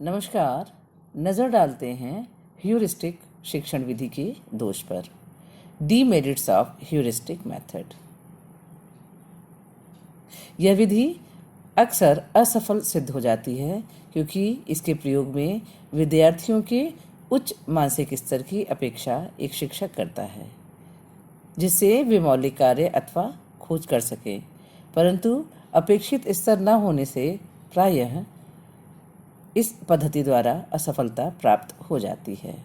नमस्कार। नज़र डालते हैं ह्यूरिस्टिक शिक्षण विधि के दोष पर। Demerits of heuristic method. यह विधि अक्सर असफल सिद्ध हो जाती है क्योंकि इसके प्रयोग में विद्यार्थियों के उच्च मानसिक स्तर की अपेक्षा एक शिक्षक करता है जिससे वे मौलिक कार्य अथवा खोज कर सके, परंतु अपेक्षित स्तर न होने से प्रायः इस पद्धति द्वारा असफलता प्राप्त हो जाती है।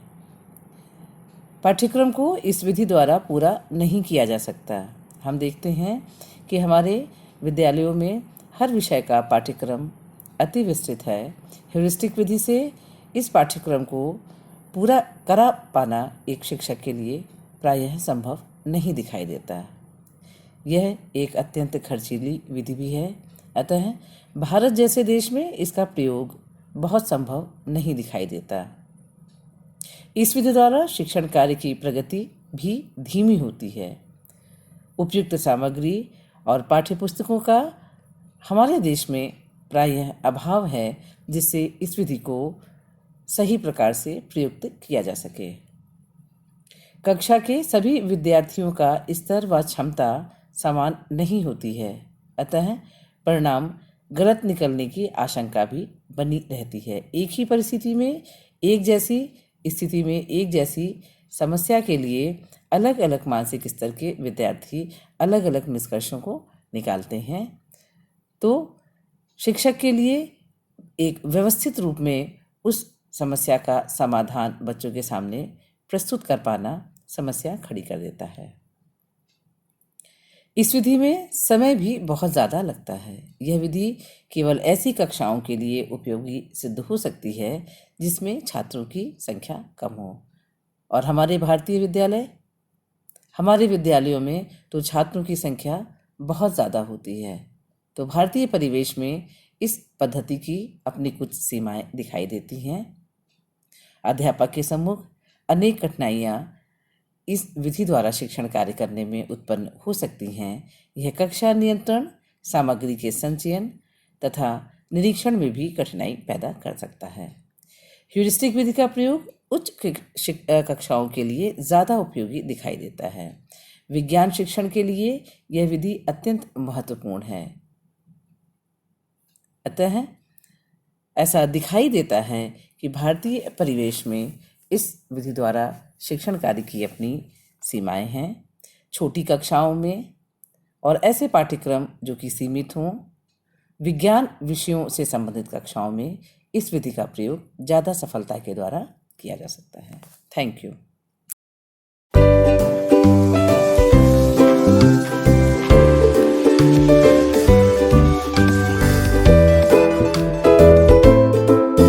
पाठ्यक्रम को इस विधि द्वारा पूरा नहीं किया जा सकता। हम देखते हैं कि हमारे विद्यालयों में हर विषय का पाठ्यक्रम अति विस्तृत है। ह्यूरिस्टिक विधि से इस पाठ्यक्रम को पूरा करा पाना एक शिक्षक के लिए प्रायः संभव नहीं दिखाई देता। यह एक अत्यंत खर्चीली विधि भी है, अतः भारत जैसे देश में इसका प्रयोग बहुत संभव नहीं दिखाई देता। इस विधि द्वारा शिक्षण कार्य की प्रगति भी धीमी होती है। उपयुक्त सामग्री और पाठ्यपुस्तकों का हमारे देश में प्रायः अभाव है जिससे इस विधि को सही प्रकार से प्रयुक्त किया जा सके। कक्षा के सभी विद्यार्थियों का स्तर व क्षमता समान नहीं होती है, अतः परिणाम गलत निकलने की आशंका भी बनी रहती है। एक ही परिस्थिति में एक जैसी समस्या के लिए अलग अलग मानसिक स्तर के विद्यार्थी अलग अलग निष्कर्षों को निकालते हैं, तो शिक्षक के लिए एक व्यवस्थित रूप में उस समस्या का समाधान बच्चों के सामने प्रस्तुत कर पाना समस्या खड़ी कर देता है। इस विधि में समय भी बहुत ज़्यादा लगता है। यह विधि केवल ऐसी कक्षाओं के लिए उपयोगी सिद्ध हो सकती है जिसमें छात्रों की संख्या कम हो, और हमारे विद्यालयों में तो छात्रों की संख्या बहुत ज़्यादा होती है। तो भारतीय परिवेश में इस पद्धति की अपनी कुछ सीमाएं दिखाई देती हैं। अध्यापक के सम्मुख अनेक कठिनाइयाँ इस विधि द्वारा शिक्षण कार्य करने में उत्पन्न हो सकती हैं। यह कक्षा नियंत्रण, सामग्री के संचयन तथा निरीक्षण में भी कठिनाई पैदा कर सकता है। ह्यूरिस्टिक विधि का प्रयोग उच्च कक्षाओं के लिए ज़्यादा उपयोगी दिखाई देता है। विज्ञान शिक्षण के लिए यह विधि अत्यंत महत्वपूर्ण है। अतः ऐसा दिखाई देता है कि भारतीय परिवेश में इस विधि द्वारा शिक्षण कार्य की अपनी सीमाएं हैं। छोटी कक्षाओं में और ऐसे पाठ्यक्रम जो कि सीमित हों, विज्ञान विषयों से संबंधित कक्षाओं में इस विधि का प्रयोग ज़्यादा सफलता के द्वारा किया जा सकता है। Thank you.